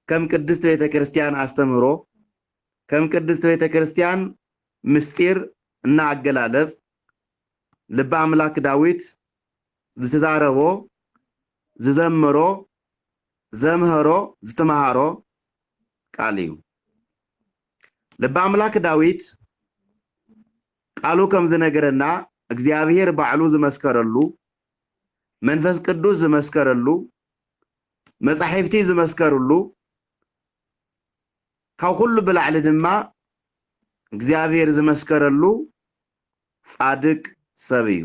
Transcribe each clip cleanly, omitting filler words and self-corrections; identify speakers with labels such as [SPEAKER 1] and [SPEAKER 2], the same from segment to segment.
[SPEAKER 1] كم قدست بيت كريستيان استمرو كم قدست بيت كريستيان مستير ناغلالز لب املاك داويت زتزاربو ززمرو زمهرو زتمهارو قاليو لب املاك داويت قالو كم زنغرنا እግዚአብሔር ባዕሉ ዝመስከረሉ መንፈስ ቅዱስ ዝመስከረሉ መጻሕፍቲ ዝመስከሩሉ ካብ ሁሉ በላዕሊ ድማ እግዚአብሔር ዝመስከረሉ ጻድቅ ሰብ እዩ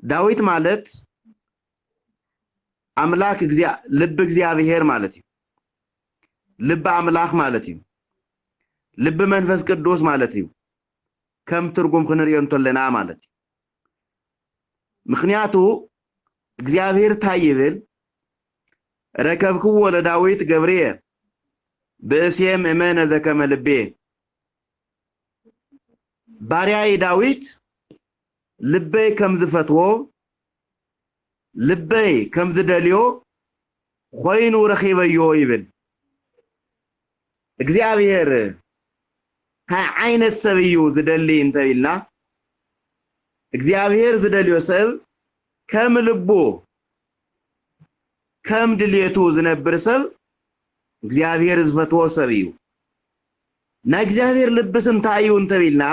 [SPEAKER 1] ዳዊት ማለት አምላክ ልብ እግዚአብሔር ማለት እዩ ልብ አምላክ ማለት እዩ ልብ መንፈስ ቅዱስ ማለት እዩ ከም ትርጉም ክንሪዮ እንተለና ማለት ምክንያቱ እግዚአብሔር ታይብል ረከብክዎ ለዳዊት ገብርኤ በእስየም እመነ ዘከመ ልቤ ባሪያይ ዳዊት ልበይ ከም ዝፈትዎ ልበይ ከም ዝደልዮ ኮይኑ ረኺበዮ ይብል እግዚአብሔር ከዓይነት ሰብዩ ዝደሊ እንተይልና እግዚአብሔር ዝደልዮ ሰብ ከም ልቡ ከም ድልየቱ ዝነብር ሰብ እግዚአብሔር ዝፈትዎ ሰብ እዩ ናእግዚአብሔር ልብስ እንታዩ እንተይልና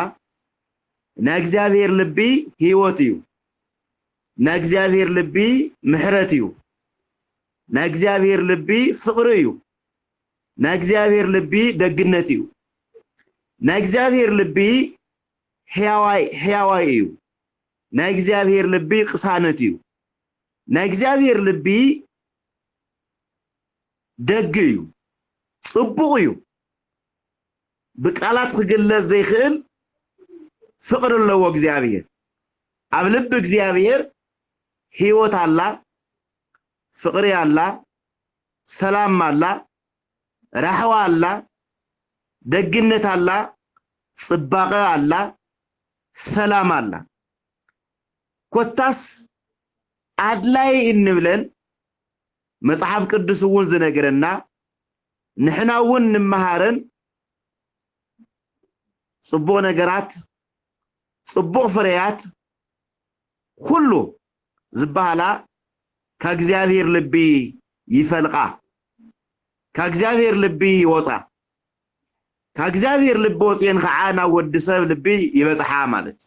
[SPEAKER 1] ናእግዚአብሔር ልቢ ህይወት እዩ ናእግዚአብሔር ልቢ ምሕረት እዩ ናእግዚአብሔር ልቢ ፍቅር እዩ ናእግዚአብሔር ልቢ ደግነት እዩ ናእግዚአብሔር ልቢ ሕያዋይ እዩ ናእግዚአብሔር ልቢ ቅሳነት እዩ ናእግዚአብሔር ልቢ ደግ እዩ ጽቡቕ እዩ በቃላት ክግለጽ ዘይኽእል ፍቅር ለዎ እግዚአብሔር ኣብ ልብ እግዚአብሔር ህይወት አላ ፍቅር አላ ሰላም አላ ረህዋ አላ ደግነት አላ ጽባቀ አላ ሰላም አላ ኮታስ አድላይ እንብለን መጽሐፍ ቅዱስውን ዝነገረና ንሕናውን ንመሃረን ጽቡቕ ነገራት ጽቡቕ ፍሬያት ሁሉ ዝባሃላ ከእግዚአብሔር ልቢ ይፈልቃ ከእግዚአብሔር ልቢ ይወጻ ከእግዚአብሔር ልቢ ወጽየን ከዓና ወድሰብ ልቢ ይበጽሓ ማለት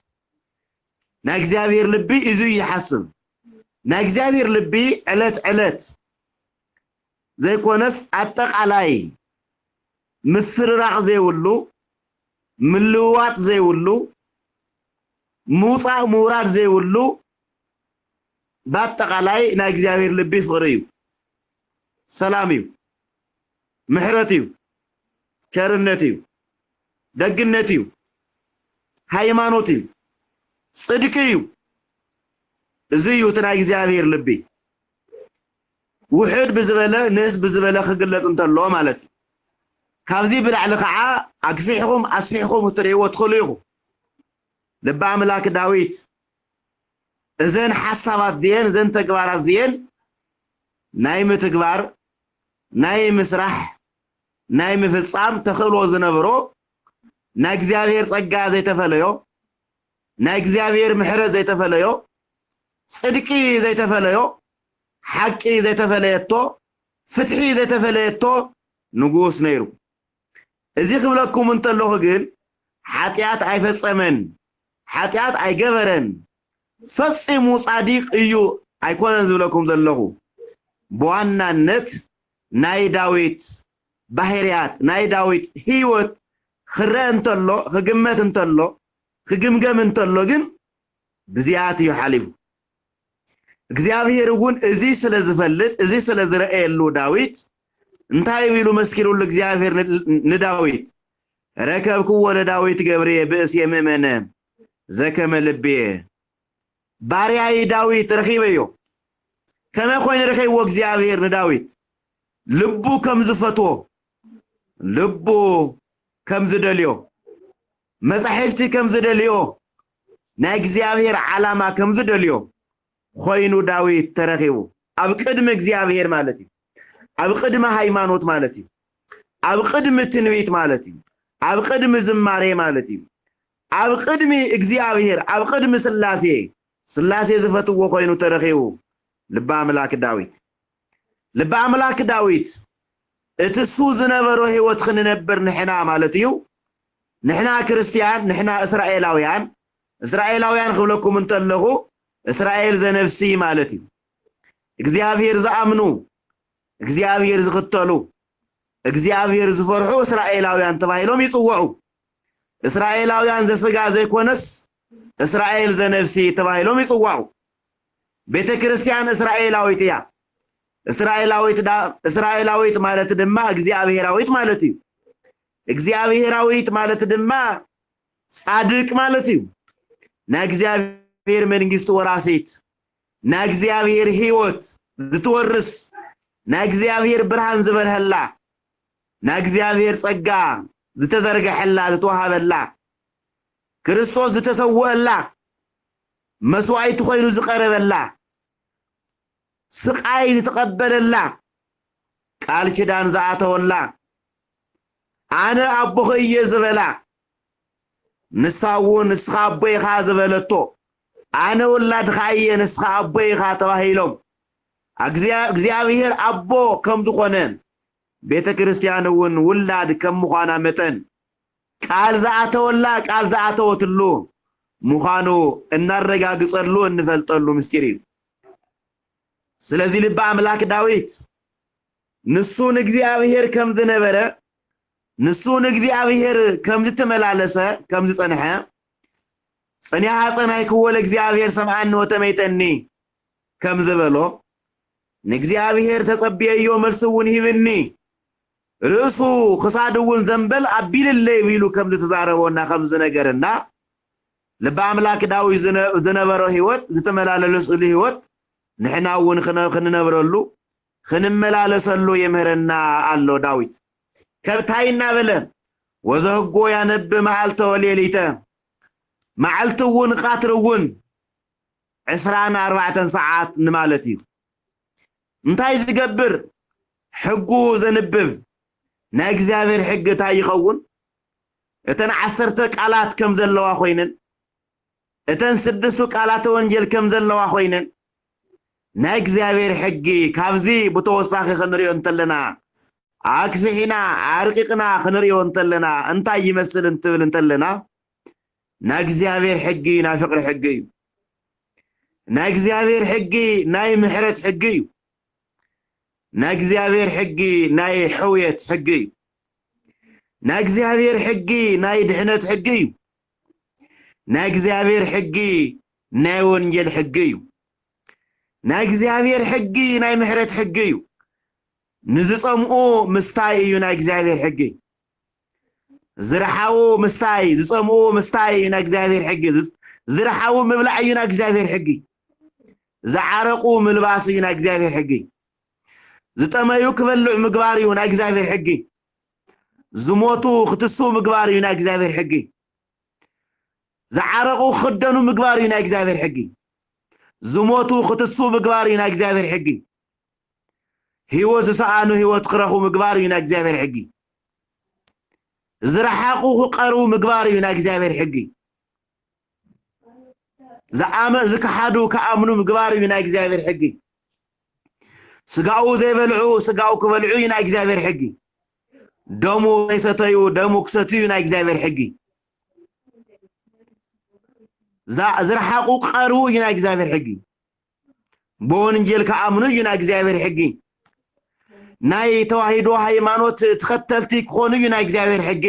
[SPEAKER 1] ናእግዚአብሔር ልቢ እዙ ይሐስብ ናእግዚአብሔር ልቢ ዕለት ዘይኮነስ አጠቃላይ ምፍራቅ ዘይውሉ ምልዋጥ ዘይውሉ ሙጻ ሙራድ ዘይውሉ በአጠቃላይ ናእግዚአብሔር ልቢ ፍቅር እዩ ሰላም እዩ ምሕረት እዩ ቸርነት እዩ ደግነት እዩ ሃይማኖት እዩ ጽድቅ እዩ እዚ እዩ ናእግዚአብሔር ልቢ ውሕድ ብዝበለ ንስ ብዝበለ ክግለጽ እንተሎ ማለት እዩ ካብዚ ብላዕሊ ከዓ አግፊሕኩም አስፊሕኩም ትሪእዎ ትኽእሉ ኢኹም ልበ አምላክ ዳዊት እዘን ሐሳባት ዚን እዘን ተግባራት ዚን ናይ ምትግባር ናይ ምስራሕ ናይ ምፍጻም ተኽእሎ ዝነበሮ ናእግዚአብሔር ጸጋ ዘይተፈለዮ ናእግዚአብሔር ምሕረት ዘይተፈለዮ ጽድቂ ዘይተፈለዮ ሓቂ ዘይተፈለየቶ ፍትሒ ዘይተፈለየቶ ንጉስ ነይሩ እዚ ክብለኩም እንተለኹ ግን ኃጢአት አይፈጸመን ኃጢአት አይገበረን ፈጽሙ ጻዲቅ እዩ አይኮነን ዝብለኩም ዘለኹ በዋናነት ናይ ዳዊት ባህሪያት ናይ ዳዊት ህይወት ክረአ እንተሎ ክግመት እንተሎ ክግምገም እንተሎ ግን ብዚያት እዩ ሓሊፉ እግዚአብሔር እውን እዚ ስለዝፈልጥ እዚ ስለዝረአየሉ ዳዊት እንታይ ቢሉ መስኪሩሉ እግዚአብሔር ንዳዊት ረከብክዎ ለዳዊት ገብርኤ በእስየ እመነ ዘከመ ልቤ ባሪያይ ዳዊት ረኺበዮ ከመ ኮይኑ ረኺብዎ እግዚአብሔር ንዳዊት ልቡ ከም ዝፈትዎ ልቡ ከም ዝደልዮ መጻሕፍቲ ከም ዝደልዮ ናይ እግዚአብሔር ዓላማ ከም ዝደልዮ ኮይኑ ዳዊት ተረኺቡ أب قدم እግዚአብሔር ማለት እዩ أب قدم ሃይማኖት ማለት እዩ أب قدم ትንቢት ማለት እዩ أب قدم ዝማሬ ማለት እዩ أب قدم እግዚአብሔር أب قدم ስላሴ ዝፈትዎ ኮይኑ ተረኺቡ ልበ አምላክ ዳዊት እትሱ ዝነበሮ ህይወት ክንነብር ንሕና ማለት እዩ ንሕና ክርስቲያን ንሕና እስራኤላውያን ክብለኩም እንተለኹ እስራኤል ዘነፍሲ ማለት እዩ እግዚአብሔር ዝአምኑ እግዚአብሔር ዝኽተሉ እግዚአብሔር ዝፈርሑ እስራኤላውያን ተባሂሎም ይጽውዑ እስራኤላውያን ዘስጋ ዘይኮነስ እስራኤል ዘነፍሲ ተባሂሎም ይጽውዑ ቤተ ክርስቲያን እስራኤላዊት እያ እስራኤላዊት ማለት ድማ እግዚአብሔራዊት ማለት እዩ እግዚአብሔራዊት ማለት ድማ ጻድቅ ማለት እዩ ናግዚአብሔር መንግስት ወራሲት ናግዚአብሔር ህይወት ዝትወርስ ናግዚአብሔር ብርሃን ዝበርሃላ ናግዚአብሔር ጸጋ ዝተዘርገሐላ ዝተወሃበላ ክርስቶስ ዝተሰወአላ መስዋዕት ኮይኑ ዝቀረበላ ስቃይ ዝተቀበለላ ቃል ኪዳን ዝኣተወላ አነ አቦኸ ዝበላ ንሳውን ንስኻ አቦይኻ ዝበለቶ አነ ወላድኻ ንስኻ አቦይኻ ተባሂሎም እግዚአብሔር አቦ ከም ዝኾነ ቤተ ክርስቲያን እውን ውላድ ከም ምዃና መጠን ቃል ዝኣተወትሉ ምዃኑ እናረጋግጸሉ እንፈልጠሉ ምስጢር እዩ ስለዚህ ልበ አምላክ ዳዊት ንሱን እግዚአብሔር ከም ዝነበረ ንሱን እግዚአብሔር ከም ዝተመላለሰ ከም ዝጸንሐ ጸኒሐ ጸናይክዎ ለእግዚአብሔር ሰምዓኒ ወተመይተኒ ከም ዝበሎ ንእግዚአብሔር ተጸብየዮ መልስውን ሂብኒ ርእሱ ክሳድውን ዘንበል አቢልለይ ቢሉ ከም ዝተዛረበና ከም ዝነገረና ልበ አምላክ ዳዊት ዝነበረ ህይወት ዝተመላለሰሉ ህይወት ንሕናውን ክንነብረሉ ክንመላለሰሉ የምህረና አሎ ዳዊት ከብታይና በለን ወዘህጎ ያነብ መዓልተ ወሌሊተ መዓልትውን ቃትርውን 24 ሰዓት ንማለት እዩ እንታይ ዝገብር ሕጉ ዘንብብ ናይ እግዚአብሔር ሕግ ታይ ይኸውን እተን 10 ቃላት ከም ዘለዋ ኮይነን እተን 6 ቃላት ወንጀል ከም ዘለዋ ኮይነን ናይ እግዚአብሔር ሕግ ካብዚ ብተወሳኺ ክንሪኦ እንተለና አክፊሕና አርቂቅና ክንሪኦ እንተለና እንታይ ይመስል እንትብል እንተለና ናይ እግዚአብሔር ሕግ ናይ ፍቅሪ ሕግ እዩ ናይ እግዚአብሔር ሕግ ናይ ምሕረት ሕግ እዩ ናይ እግዚአብሔር ሕግ ናይ ሕውየት ሕግ እዩ ናይ እግዚአብሔር ሕግ ናይ ድሕነት ሕግ እዩ ናይ እግዚአብሔር ሕግ ናይ ወንጀል ሕግ እዩ ናይ እግዚአብሔር ሕግ ናይ ምሕረት ሕግ እዩ ንዝጸምኡ ምስታይ እዩ ናይ እግዚአብሔር ሕግ ዝረሓው ምስታይ ዝጸምኡ ምስታይ ናይ እግዚአብሔር ሕግ ዝረሓው ምብላዕ እዩ ናይ እግዚአብሔር ሕግ ዝዓረቁ ምልባስ እዩ ናይ እግዚአብሔር ሕግ ዝጠመዩ ክበልዑ ምግባር እዩ ናይ እግዚአብሔር ሕግ ዝሞቱ ክትሱ ምግባር እዩ ናይ እግዚአብሔር ሕግ ዝዓረቁ ክደኑ ምግባር እዩ ናይ እግዚአብሔር ሕግ ዝሞቱ ክትሱ ምግባር እዩ ናይ እግዚአብሔር ሕግ ህይወት ዝሰኣኑ ህይወት ክረኹ ምግባር እዩ ናይ እግዚአብሔር ሕግ ዝረሓቁ ክቀርቡ ምግባር እዩ ናይ እግዚአብሔር ሕግ ዝክሓዱ ከኣምኑ ምግባር እዩ ናይ እግዚአብሔር ሕግ ስጋኡ ዘይበልዑ ስጋኡ ክበልዑ እዩ ናይ እግዚአብሔር ሕግ ደሙ ዘይሰተዩ ደሙ ክሰትዩ ናይ እግዚአብሔር ሕግ ዝረሓቁ ክቀርቡ እዩ ናይ እግዚአብሔር ሕግ በወንጀል ከኣምኑ እዩ ናይ እግዚአብሔር ሕግ ናይ ተዋሂዶ ሃይማኖት ተኸተልቲ ክኾኑ እዩ ናይ እግዚአብሔር ሕግ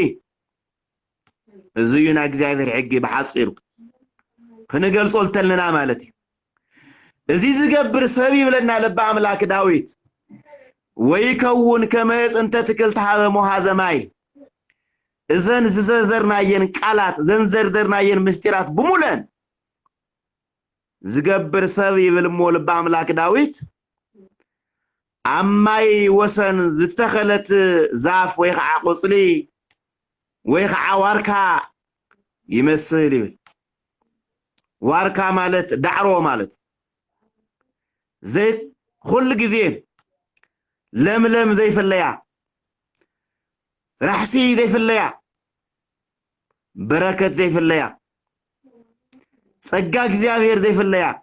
[SPEAKER 1] እዚ እዩ ናይ እግዚአብሔር ሕግ በሓፂሩ ክንገልጾ ልተልና ማለት እዩ እዚ ዝገብር ሰብ ይብለና ልበ አምላክ ዳዊት ወይከውን ከመጽንተ ትክልት ሃበ ሞሃዘ ማይ እዘን ዝዘርዘርናየን ቃላት ዘንዘርዘርናየን ምስጢራት ብሙለን ዝገብር ሰብ ይብልሞ ልበ አምላክ ዳዊት አማይ ወሰን ዝተኸለት ዛፍ ወይ ከዓ ቆጽሊ ወይ ከዓ ዋርካ ይመስል ይብል ዋርካ ማለት ዳዕሮ ማለት ዘይት كل جزين لم زي فليا رحسي زي فليا بركة زي فليا صقاق زيابير زي فليا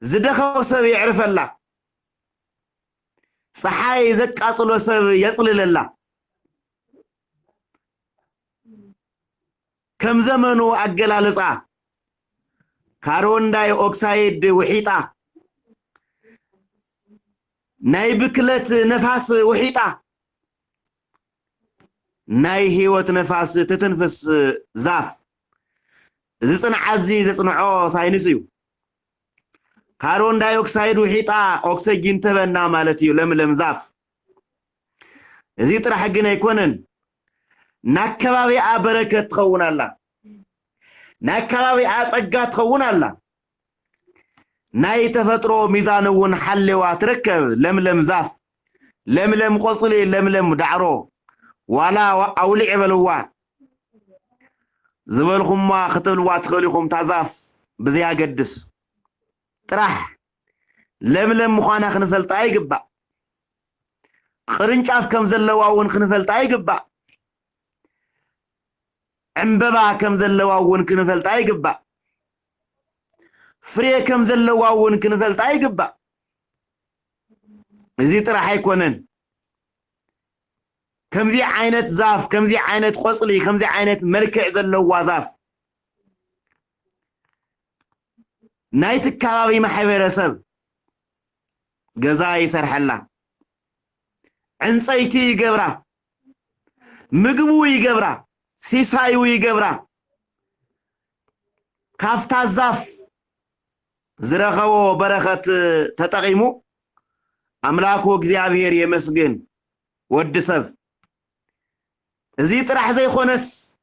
[SPEAKER 1] زدخو سب يعرف الله صحاي زك أطلو سب يطلل الله كم زمنو أجل لصا كارون داي أوكسايد وحيطة ناي بكلت نفاس وحيطة ناي هيوت نفاس تتنفس زاف زي صنع عزي زي صنعو ساينسيو كارون داي أوكسايد وحيطة أوكسجين تبنا مالتيو لم زاف زي ترى حقنا يكونن ناكبابي بركة تخون الله ناكبابي أصقات تخون الله ناي تفترو ميزانون حلوا تركب لم زاف لم قصلي لم دعرو ولا أولي عبلوا زبالكم ما ختلوا تخليكم تعزاف بزيها قدس تراح لم مخانا خنفلت أي قبع قرنشاف كم زلوا خنفلت أي قبع عمببا كم زلوا كنفلت أي قبع فريه كم زلوا كنفلت أي قبع زي تراح يكونن كم زي عينت زاف كم زي عينت خصلي كم زي عينت مركع زلوا زاف نايت الكبابي محبير سب جزاي سرح الله عنصيتي قبرة مقبوي قبرة سيسايوي قبرة كافتا الزاف زرخو برخة تتقيمو أملاكو اكزيابير يمسجن ودسف زيت راح زي خونس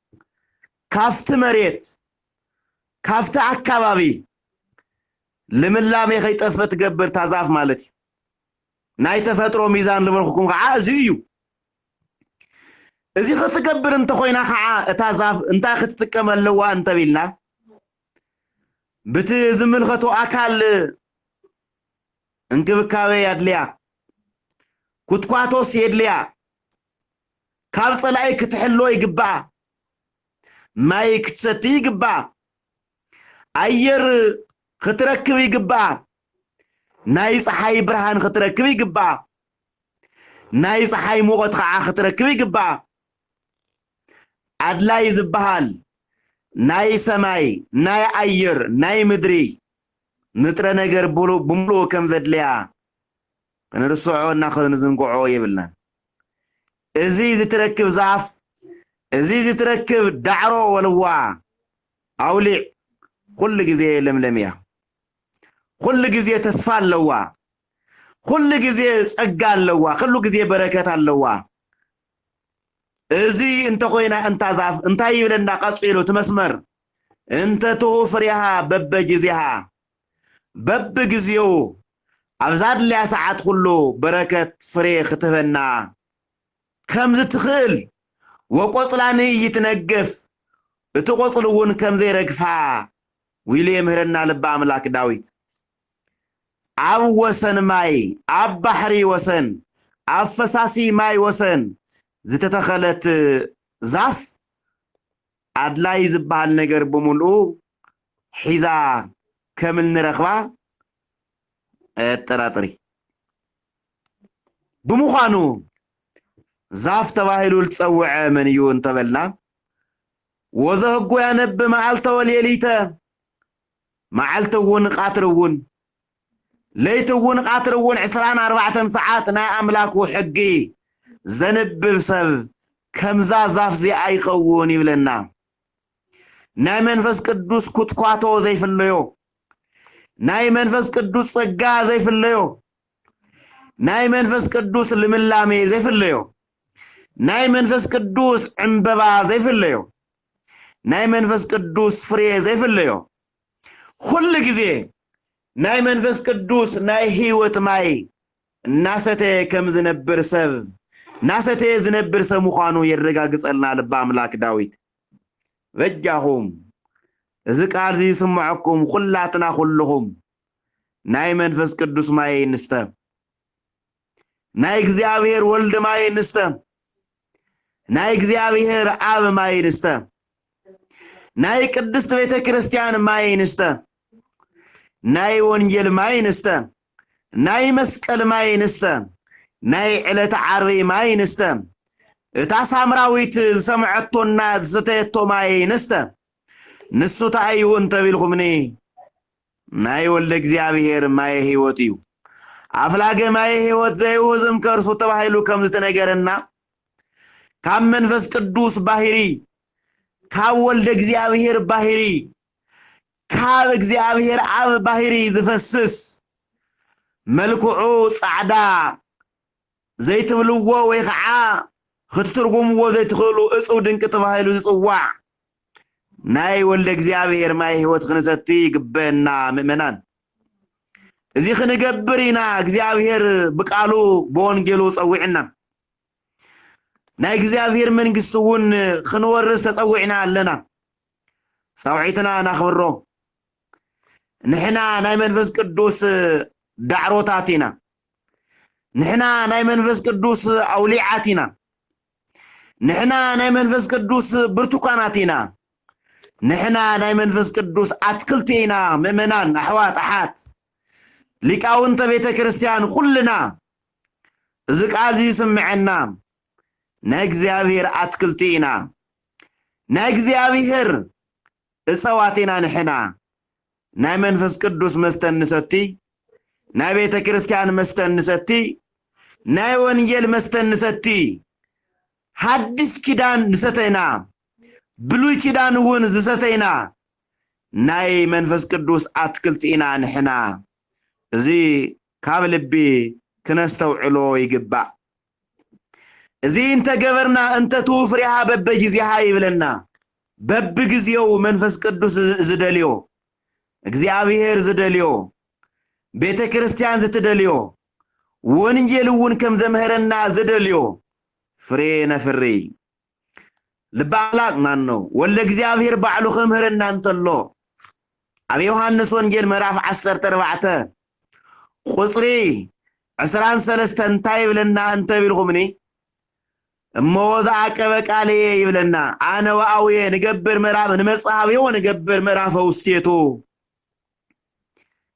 [SPEAKER 1] كافت مريت كافت عكبابي لملامي خيطفت قبر تازاف مالتي ناي تفترو ميزان لبنخكم عازيو إذا خطقبر انت خوينا خعا تازاف انت خطتكمل لوا انت بيلنا بتزمل خطو أكال انكبكاوي يدليا كتكواتوس يدليا كالص لايك تحلو يقبع ماي كتستي يقبع أير خطركب يقبع ناي صحاي برهان خطركب يقبع ناي صحاي موغت خعا خطركب يقبع عدلاي زبهال ناي سماي ناي أير ناي مدري نترى نجر بملو كم زدليا نرسعو ناخذ نزنقعو يبلنا إزي تركب زعف إزي تركب دعرو ولوا أولي كل جزية لملمية كل جزية تسفال لوا كل جزية سقال لوا كل جزية بركات لوا إزي انت خوينا انت زعف انت يبلنا قصيلو تمسمر انت توفريها بب جزيها بب جزيو أبزاد لي ساعات كله بركة فريخ تفنى كم تخيل وقصلاني يتنقف تقصلون كم زي رقفها ويلي مهرنا لبا ملاك داويت عب وسن ماي عب بحري وسن عب فساسي ماي وسن زي تتخلت زاف عدلاي زبال نقر بملو حيزا كمل نرخبا التراتري بمخانو زاف تواهلو لتصوع من يون تبلنا وزهقو ينب معالتا وليليتا معالتا ونقاترون ليتون قاترون 24 ساعات نا أملاكو حقي زنب بسب كمزا زاف زي أيقوون يبلنا نا منفس قدوس كتكواتو زي فليو ناي منفس قدوس صقا زي فليو ناي منفس قدوس لملامي زي فليو ناي منفس قدوس عمببا زي فليو ناي منفس قدوس فري زي فليو كل جزي ناي منفس قدوس ناي هيوت ماي ناسته كم زنبر سب ناسته زنبر سمخانو يرغاغص لنا لب املاك داويت وجاهم إذا قال زي سمعكم كلاتنا كلهم ናይ መንፈስ ቅዱስ ማይ ንስተ ናይ እግዚአብሔር ወልድ ማይ ንስተ ናይ እግዚአብሔር አብ ማይ ንስተ ናይ ቅድስት ቤተ ክርስቲያን ማይ ንስተ ናይ ወንጌል ማይ ንስተ ናይ መስቀል ማይ ንስተ ናይ ዕለት ዓርቢ ማይ ንስተ እታ ሳምራዊት ሰምዐቶና ዝተየቶ ማይ ንስተ ንሱ ታይውን ተቢልኹምኒ ናይ ወልደ እግዚአብሔር ማይ ሕይወት እዩ አፍላገ ማይ ሕይወት ዘይውዝም ከርሱ ተባሂሉ ከም ዝተነገረና ካብ መንፈስ ቅዱስ ባህሪ ካብ ወልደ እግዚአብሔር ባህሪ ካብ እግዚአብሔር አብ ባህሪ ዝፈስስ መልክዑ ጻዕዳ ዘይትብልዎ ወይ ከዓ ክትትርጉምዎ ዘይትኽእሉ እጹብ ድንቅ ተባሂሉ ዝጽዋዕ ናይ ወልደ እግዚአብሔር ማይ ሕይወት ክንሰቲ ይግበአና ምእመናን እዚ ክንገብር ኢና እግዚአብሔር ብቃሉ በወንጌሉ ጸዊዕና ናይ እግዚአብሔር መንግስት እውን ክንወርስ ተጸዊዕና ኣለና ጸውዒትና ናኽብሮ ንሕና ናይ መንፈስ ቅዱስ ዳዕሮታት ኢና ንሕና ናይ መንፈስ ቅዱስ አውሊዓት ኢና ንሕና ናይ መንፈስ ቅዱስ ብርቱካናት ኢና ንሕና ናይ መንፈስ ቅዱስ አትክልቲ ኢና ምእመናን አሕዋት አሓት ሊቃውንተ ቤተ ክርስቲያን ኩልና እዚ ቃል ይስምዐና ናይ እግዚአብሔር አትክልቲ ኢና ናይ እግዚአብሔር እጽዋት ኢና ንሕና ናይ መንፈስ ቅዱስ መስተን ንሰቲ ናይ ቤተ ክርስቲያን መስተን ንሰቲ ናይ ወንጌል መስተን ንሰቲ ሐዲስ ኪዳን ንሰተይና ብሉይ ኪዳን እውን ዝሰተይና ናይ መንፈስ ቅዱስ አትክልቲ ኢና ንሕና እዚ ካብ ልቢ ክነስተውዕሎ ይግባእ እዚ እንተ ገበርና እንተ ትውፍሪሃ በበጊዜሃ ይብለና በብጊዜው መንፈስ ቅዱስ ዝደልዮ እግዚአብሔር ዝደልዮ ቤተ ክርስቲያን ዝትደልዮ ወንጌል እውን ከም ዘምህረና ዝደልዮ ፍሬ ነፍሪ ልባላቅ ማነው ወልደ እግዚአብሔር ባዕሉ ከምህረና እንተሎ አብ ዮሐንስ ወንጌል ምዕራፍ 14 ቁጽሪ 13 እንታይ ብለና እንተ ቢልኹምኒ እሞዛ አቀበ ቃሌ ይብለና አነ ወአውየ ንገብር ምዕራፍ ንመጽሐፍ ይሆን ንገብር ምዕራፍ ውስቴቱ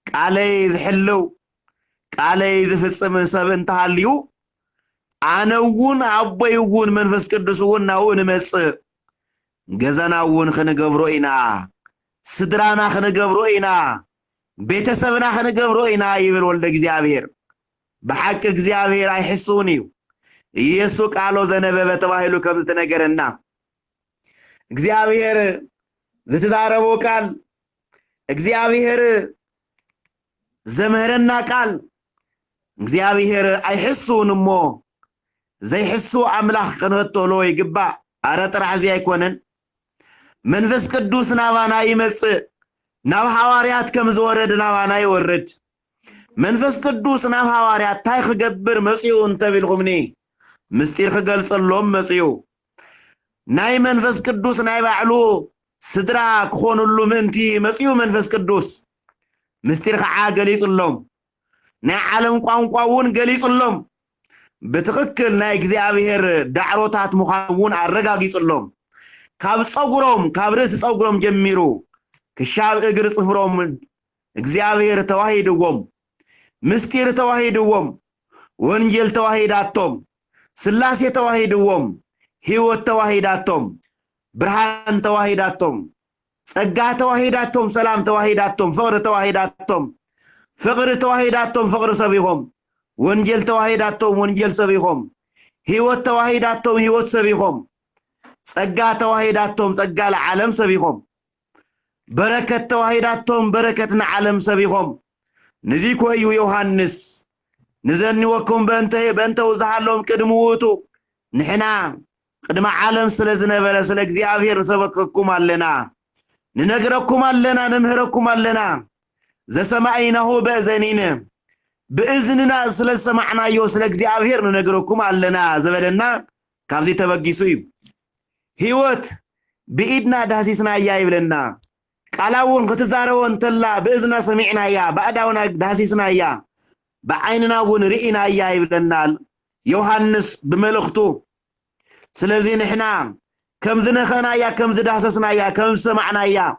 [SPEAKER 1] ቃለይ ዝሕልው ቃለይ ዝፍጽም ሰብ እንተሃልዩ አነውን አቦይውን መንፈስ ቅዱስውን ናው ንመጽእ ገዛናውን ክንገብሮ ኢና ስድራና ክንገብሮ ኢና ቤተሰብና ክንገብሮ ኢና ይብል ወልደ እግዚአብሔር በሐቅ እግዚአብሔር አይሕሱን እዩ ኢየሱስ ቃሎ ዘነበበ ተባሂሉ ከም ዝተነገረና እግዚአብሔር ዝተዛረበ ቃል እግዚአብሔር ዘምህረና ቃል እግዚአብሔር አይሕሱን እሞ ዘይሕሱ አምላኽ ክንወተሎ ይግባእ አረ ጥራሕ እዚ አይኮነን መንፈስ ቅዱስ ናባና ይመጽእ ናብ ሐዋርያት ከም ዝወረደ ናባና ይወርድ መንፈስ ቅዱስ ናብ ሐዋርያት ታይ ክገብር መጽኡ እንተቢልኹምኒ ምስጢር ክገልጸሎም መጽኡ ናይ መንፈስ ቅዱስ ናይ ባዕሉ ስድራ ክኾኑሉ ምንቲ መጽኡ መንፈስ ቅዱስ ምስጢር ከዓ ገሊጽሎም ናይ ዓለም ቋንቋውን ገሊጽሎም በትክክል ናይ እግዚአብሔር ዳዕሮታት ምዃኑን አረጋጊጽሎም ካብ ጸጉሮም ካብ ርእስ ጸጉሮም ጀሚሩ ክሻብ እግር ጽፍሮም እግዚአብሔር ተዋሂድዎም ምስጢር ተዋሂድዎም ወንጌል ተዋሂዳቶም ስላሴ ተዋሂድዎም ሕይወት ተዋሂዳቶም ብርሃን ተዋሂዳቶም ጸጋ ተዋሂዳቶም ሰላም ተዋሂዳቶም ፍቅር ተዋሂዳቶም ፍቅር ተዋሂዳቶም ፍቅር ሰቢሆም ወንጌል ተዋሂዳቶም ወንጌል ሰቢሆም ሕይወት ተዋሂዳቶም ሕይወት ሰቢሆም ጸጋ ተዋሂዳቶም ጸጋ ለዓለም ሰቢሆም በረከት ተዋሂዳቶም በረከት ለዓለም ሰቢሆም ንዚ ኮዩ ዮሐንስ ንዘንወኩም በእንተው ዝሃሎም ቅድሙ ውእቱ ንሕና ቅድመ ዓለም ስለ ዝነበረ ስለ እግዚአብሔር ሰበከኩም ኣለና ንነግረኩም ኣለና ንምህረኩም ኣለና ዘሰማይናሁ በእዘኒነ በእዝንና ስለ ሰማዕናዮ ስለ እግዚአብሔር ንነግረኩም ኣለና ዘበለና ካብዚ ተበጊሱ እዩ ሕይወት ብኢድና ዳሲስና ይብለና قالاون كتزارون تلا بإذن سمعنا يا بأداونا داسيسنا يا بعيننا ونرئنا يا يبلنال يوحنس بملختو سلازي نحنا كم زنخنا يا كم زداسسنا يا كم سمعنا يا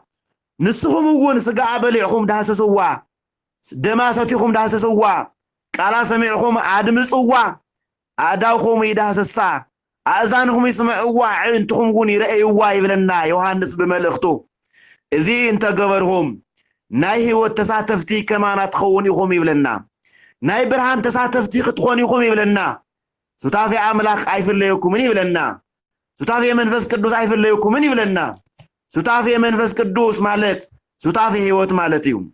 [SPEAKER 1] نسهم ون سقا بلعهم داسسوا دماساتكم داسسوا قالا سمعكم ادمصوا اداوكم يداسسا اذانكم يسمعوا عينتكم ون يرأيوا يبلنا يوحنس بملختو إذي انت قبرهم ناي هو التساتفتي كمان تخوني يخوم يبلنا ناي برهان تساتفتي تخوني يخوم يبلنا ستافي عملاق عيفر ليكم من يبلنا ستافي منفس قدوس عيفر ليكم من يبلنا ستافي منفس قدوس مالت ستافي هيوت مالتيو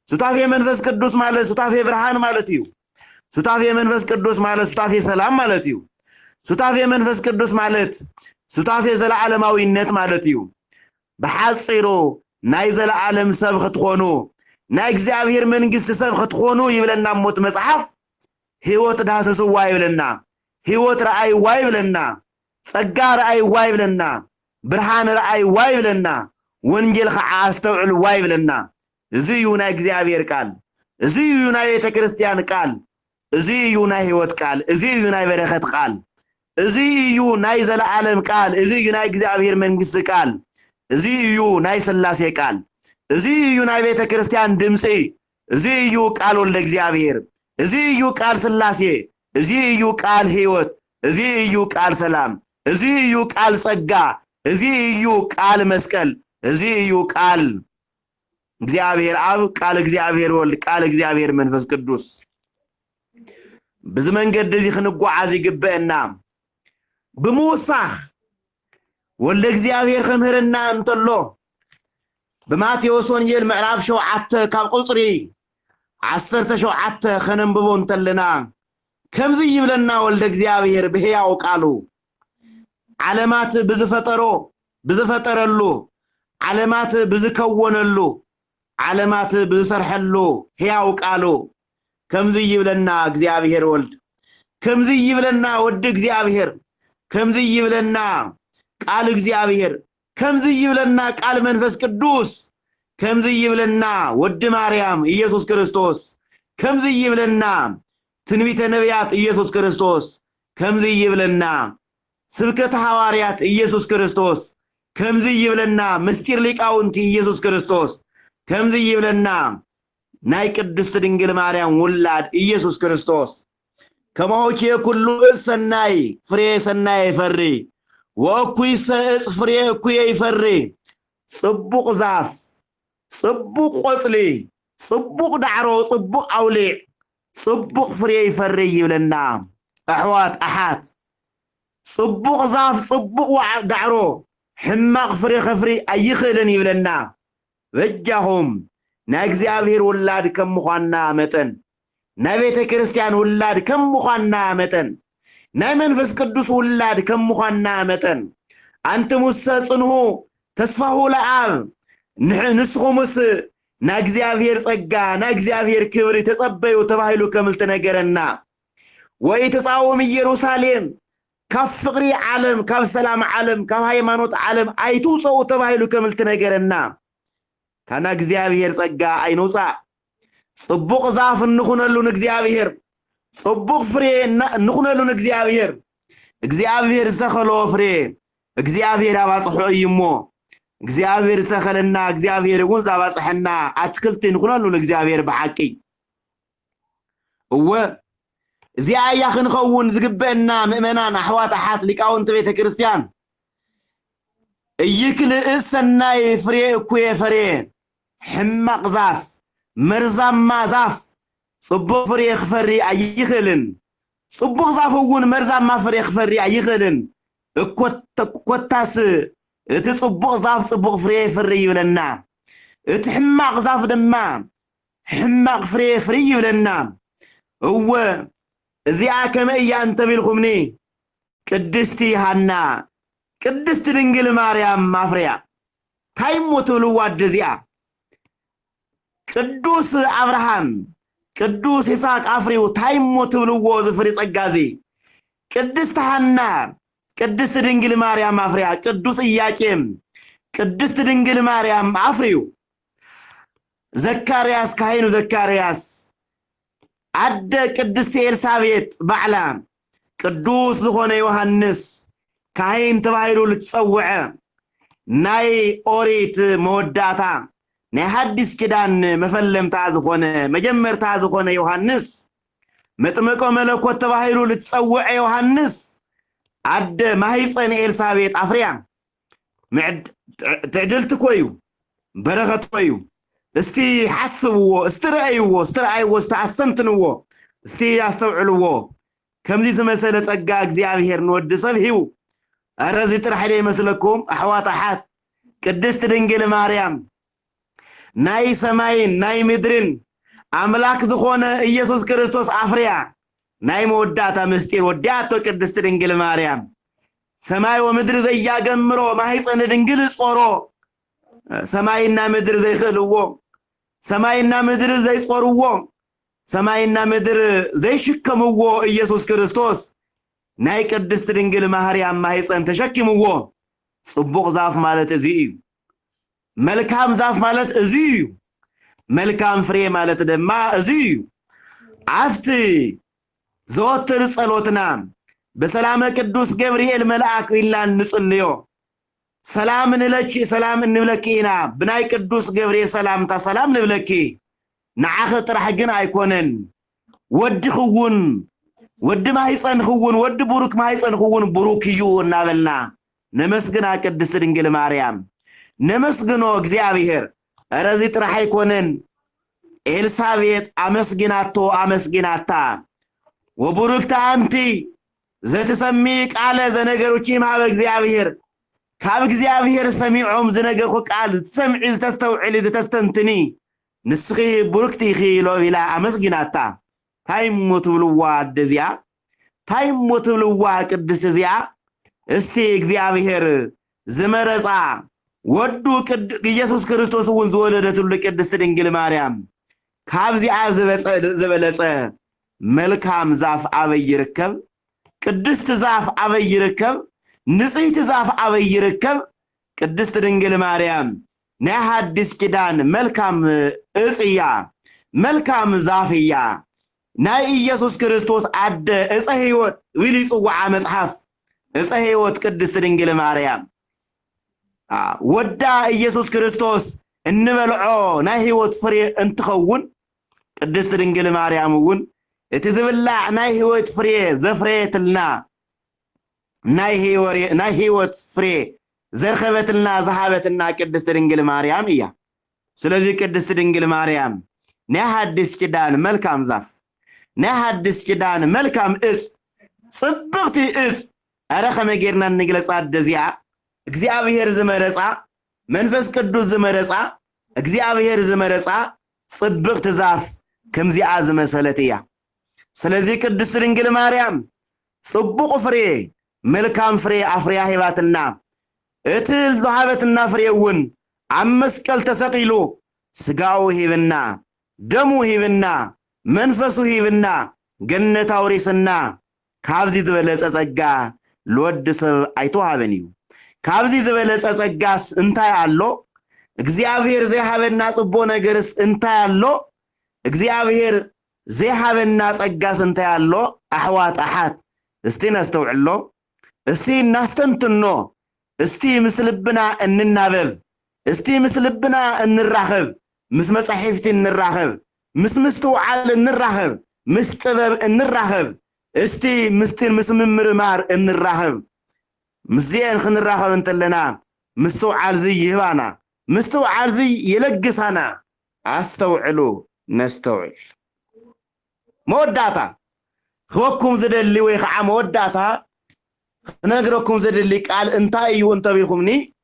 [SPEAKER 1] ستافي منفس قدوس مالت ستافي برهان مالتيو ستافي منفس قدوس مالت ستافي سلام مالتيو ستافي منفس قدوس مالت ستافي زلعالماوي النت مالتيو بحصيرو نايزل عالم سبخ تخونو ناي እግዚአብሔር መንግስት ሰብخ تخونو ይብለና ሞት መጽሐፍ ህይወት ዳሰሰው ይብለና ህይወት ራእይ ይብለና ጸጋ ራእይ ይብለና ብርሃን ራእይ ይብለና ወንጌል አስተውዕል ይብለና እዚህ ዩና እግዚአብሔር ቃል እዚህ ዩና ቤተክርስቲያን ቃል እዚህ ዩና ህይወት ቃል እዚህ ዩና በረከት ቃል እዚህ ዩና ይዘለ ዓለም ቃል እዚህ ዩና እግዚአብሔር መንግስት ቃል እዚህ እዩ ናይ ስላሴ ቃል እዚህ እዩ ናይ ቤተ ክርስቲያን ድምጽ እዚህ እዩ ቃል ወልደ እግዚአብሔር እዚህ እዩ ቃል ስላሴ እዚህ እዩ ቃል ህይወት እዚህ እዩ ቃል ሰላም እዚህ እዩ ቃል ጸጋ እዚህ እዩ ቃል መስቀል እዚህ እዩ ቃል እግዚአብሔር አብ ቃል እግዚአብሔር ወልድ ቃል እግዚአብሔር መንፈስ ቅዱስ በዘመንገድ እዚህ ክንጓዓዝ ይግበአና በሙሳህ ወልደ እግዚአብሔር ከምህርና እንተሎ በማቴዎስ ወንጌል ምዕራፍ 7 ካብ ቁጥሪ 17 ከነንብቦ እንተልና ከምዚ ይብለና ወልደ እግዚአብሔር በሕያው ቃሉ ዓለማት ብዝፈጠረሉ ዓለማት ብዝከወነሉ ዓለማት ብዝሰርሐሉ ሕያው ቃሉ ከምዚ ይብለና እግዚአብሔር ወልድ ከምዚ ይብለና ወድ እግዚአብሔር ከምዚ ይብለና ቃል እግዚአብሔር ከምዚ ይብለና ቃል መንፈስ ቅዱስ ከምዚ ይብለና ወድ ማርያም ኢየሱስ ክርስቶስ ከምዚ ይብለና ትንቢተ ነቢያት ኢየሱስ ክርስቶስ ከምዚ ይብለና ስብከተ ሐዋርያት ኢየሱስ ክርስቶስ ከምዚ ይብለና ምስጢር ሊቃውንቲ ኢየሱስ ክርስቶስ ከምዚ ይብለና ናይ ቅድስት ድንግል ማርያም ወላድ ኢየሱስ ክርስቶስ ከመሆቼ ኩሉ ሰናይ ፍሬ ሰናይ ፈሪ ወኩይ ፍሬ ኩይ ይፈሪ ጽቡቅ ዛፍ ጽቡቅ ቆጽሊ ጽቡቅ ዳዕሮ ጽቡቅ አውሊዕ ጽቡቅ ፍሬ ይፈሪ ይብለና አሕዋት አሓት ጽቡቅ ዛፍ ጽቡቅ ዳዕሮ ሕማቅ ፍሬ ከፍሪ አይኽልን ይብለና በጃሁም ናይ እግዚአብሔር ወላድ ከምዃና መጠን ናይ ቤተ ክርስቲያን ወላድ ከምዃና መጠን ናይ መንፈስ ቅዱስ ወላድ ከምዃና መጠን አንተ ሙሰ ጽንሁ ተስፋሁ ለአብ ንስኹምስ ናይ እግዚአብሔር ጸጋ ናይ እግዚአብሔር ክብር ተጸበዩ ተባሂሉ ከምልተ ነገረና ወይ ተጻውም ኢየሩሳሌም ካብ ፍቅሪ ዓለም ካብ ሰላም ዓለም ካብ ሃይማኖት ዓለም አይቱጸው ተባሂሉ ከምልተ ነገረና ካና እግዚአብሔር ጸጋ አይኖጻ ጽቡቅ ዛፍ እንኹነሉ እግዚአብሔር ጽቡቅ ፍሬ እንኹነሉ እግዚአብሔር ዘኸሎ ፍሬ እግዚአብሔር አባጽሖ ይሞ እግዚአብሔር ዘኸለና እግዚአብሔር ወን ዛባጽሐና አትክልት እንኹነሉ እግዚአብሔር በሐቂ እዚያ ያኽንኸውን ዝግበና ምእመናን አሕዋት አሓት ሊቃውንት ቤተ ክርስቲያን እይክል ሰናይ ፍሬ እኩየ ፍሬ ሕማቅ ዛፍ መርዛማ ዛፍ ጽቡቅ ፍሬ ክፈሪ አይኽልን ጽቡቅ ዛፍውን መርዛማ ፍሬ ክፈሪ አይኽልን ኮታስ እቲ ጽቡቅ ዛፍ ጽቡቅ ፍሬ ይፈሪ ይብለና እቲ ሕማቅ ዛፍ ድማ ሕማቅ ፍሬ ይፈሪ ይብለና እዚኣ ከመያ እንተቢልኹምኒ ቅድስቲ ሐና ቅድስት ድንግል ማርያም ማፍሪያ ታይሞት ብልዋ ደዚኣ ቅዱስ አብርሃም ቅዱስ ይስሐቅ አፍሪው ታይሞት ብልዎ ዝፍሪ ጸጋዚ ቅድስት ሐና ቅድስት ድንግል ማርያም አፍሪያ ቅዱስ ኢያቄም ቅድስት ድንግል ማርያም አፍሪው ዘካርያስ ካህኑ ዘካርያስ አደ ቅድስት ኤልሳቤጥ ባዕላ ቅዱስ ዝኾነ ዮሐንስ ካህን ተባሂሉ ልትጸውዐ ናይ ኦሪት መወዳታ ናይ ሐዲስ ኪዳን መፈለምታ ዝኾነ መጀመርታ ዝኾነ ዮሐንስ መጥምቆ መለኮት ተባሂሉ ልትጸውዐ ዮሐንስ አደ ማህፀን ኤልሳቤጥ አፍሪያ تعجلت كويو برغت كويو استي حسبوا استرأيوا استرأيوا استعسنتنوا استي يستوعلوا كم دي مسألة ጸጋ እግዚአብሔር نود ሰብሂው አረዚ ጥራህ ላይ መስለኩም አህዋጣሓት ቅድስት ድንግል ማርያም ናይ ሰማይ ናይ ምድርን አምላክ ዝኾነ ኢየሱስ ክርስቶስ አፍሪያ ናይ መወዳታ ምስጢር ወዳቶ ቅድስት ድንግል ማርያም ሰማይ ወምድር ዘያገምሮ ማህፀን ድንግል ጾሮ ሰማይና ምድር ዘይخلዎ ሰማይና ምድር ዘይጾርዎ ሰማይና ምድር ዘይሽከምዎ ኢየሱስ ክርስቶስ ናይ ቅድስት ድንግል ማርያም ማህፀን ተሸክምዎ ጽቡቅ ዛፍ ማለት እዚ እዩ መልካም ዛፍ ማለት እዚ እዩ መልካም ፍሬ ማለት ደማ እዚ እዩ አፍቲ ዘወትር ጸሎትና በሰላም ቅዱስ ገብርኤል መልአክ ኢላን ንጽልዮ ሰላም ንለኪ ሰላም እንብለኪና ብናይ ቅዱስ ገብርኤል ሰላምታ ሰላም ንብለኪ ንዓኸ ጥራሕ ግን አይኮነን ወድ ኽውን ወድ ማህፀን ኽውን ወድ ቡሩክ ማህፀን ኽውን ቡሩክ እዩ እናበልና ነመስግና ቅድስት ድንግል ማርያም ነመስግኖ እግዚአብሔር አረዚ ጥራሕ አይኮነን ኤልሳቤጥ አመስግናቶ አመስግናታ ወቡሩክታ አንቲ ዘተሰሚ ቃለ ዘነገሮች ማበ እግዚአብሔር ካብ እግዚአብሔር ሰሚዖም ዘነገርኩ ቃል ሰምዒ ተስተውዕል ተስተንትኒ ንስኺ ቡሩክቲ ኺሎ ኢላ አመስግናታ ታይሞት ብልዋ ደዚያ ታይሞት ብልዋ ቅድስ ዚያ እስቲ እግዚአብሔር ዘመረጻ ወዱ ኢየሱስ ክርስቶስ ወን ዘወለደቱ ቅድስት ድንግል ማርያም ካብዚያ ዘበለጸ መልካም ዛፍ አበይርከብ ቅድስት ዛፍ አበይርከብ ንጽሕት ዛፍ አበይርከብ ቅድስት ድንግል ማርያም ናይ ሐዲስ ኪዳን መልካም እጽያ መልካም ዛፍያ ናይ ኢየሱስ ክርስቶስ አደ እፀ ሕይወት ዊሊ ጽዋዓ መጽሐፍ እፀ ሕይወት ቅድስት ድንግል ማርያም ወዳ ኢየሱስ ክርስቶስ እንበልዖ ናይ ሕይወት ፍሬ እንትኸውን ቅድስት ድንግል ማርያም ወን እትዝብላዕ ናይ ሕይወት ፍሬ ዘፍሬትልና ናይ ሕይወት ፍሬ ዘርኸበትልና ዘሃበትና ቅድስት ድንግል ማርያም እያ ስለዚህ ቅድስት ድንግል ማርያም ናይ ሐዲስ ኪዳን መልካም ዛፍ ናይ ሐዲስ ኪዳን መልካም እጽ ጽብቕቲ እጽ አረ ኸመጌርና ንግለጻ ደዚያ እግዚአብሔር ዝመረጻ መንፈስ ቅዱስ ዝመረጻ እግዚአብሔር ዝመረጻ ጽብቕቲ ዛፍ ከምዚኣ ዝመሰለት እያ ስለዚህ ቅድስት ድንግል ማርያም ጽቡቅ ፍሬ መልካም ፍሬ አፍሪያ ሂባትና እትል ዘሃበትና ፍሬውን አመስቀል ተሰቂሎ ስጋው ሂብና ደሙ ሂብና መንፈሱ ሂብና ገነት አውሪስና ካብዚ ዝበለጸ ጸጋ ለወድ ሰብ አይተዋበኒዩ ካብዚ ዝበለጸ ጸጋስ እንታይ አሎ እግዚአብሔር ዘይሃበና ጽቦ ነገርስ እንታይ አሎ እግዚአብሔር ዘይሃበና ጸጋስ እንታይ አሎ አህዋት አሓት እስቲ ነስተውዕሎ እስቲ እናስተንትኖ እስቲ ምስልብና እንናበብ እስቲ ምስልብና እንራኸብ ምስ መጻሕፍቲ እንራኸብ ምስተውዓል እንራኸብ ምስ ጥበብ እንራኸብ እስቲ ምስትን ምስምምርማር እንራኸብ ምዚያን ክንራኸብ እንተለና ምስተውዓል ዚ ይህባና ምስተውዓል ዚ ይለግሳና አስተውዕሉ ነስተውዕል መወዳታ خوكم زدلي ويخع موداتا نغركم زدلي قال انتا ايو انتا بيلكمني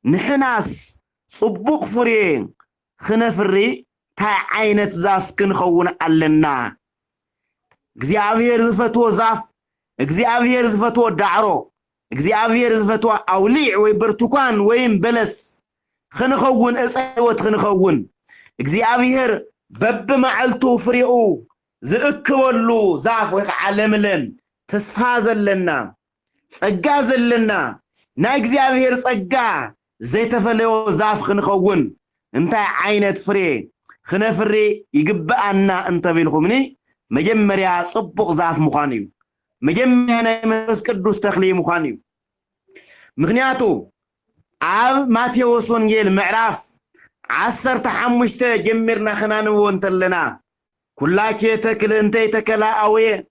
[SPEAKER 1] نحناس صبوق فرين خنفري تا عينت زاف كنخون علنا እግዚአብሔር ዝፈቶ ዛፍ እግዚአብሔር ዝፈቶ ዳዕሮ እግዚአብሔር ዝፈቶ አውሊዕ ወይ ብርቱካን ወይም በለስ خنخون እፀወት خنخون እግዚአብሔር በበመዓልቱ ፍሬኡ ዝእክበሉ ዛፍ ወይ ዓለምለን ተስፋ ዘለና ጸጋ ዘለና ናይ እግዚአብሔር ጸጋ ዘይተፈለዮ ዛፍ ክንኸውን እንታይ ዓይነት ፍሬ خنفري يقبأنا انت بالخمني مجمريا صبق ضعف مخانيو مجمعنا منفس قدوس تخلي مخانيو مغنياتو عاب ماتيوس ونجيل معراف 15 جمرنا خنانو انتلنا كلاكي تكل انتي تكلا اوي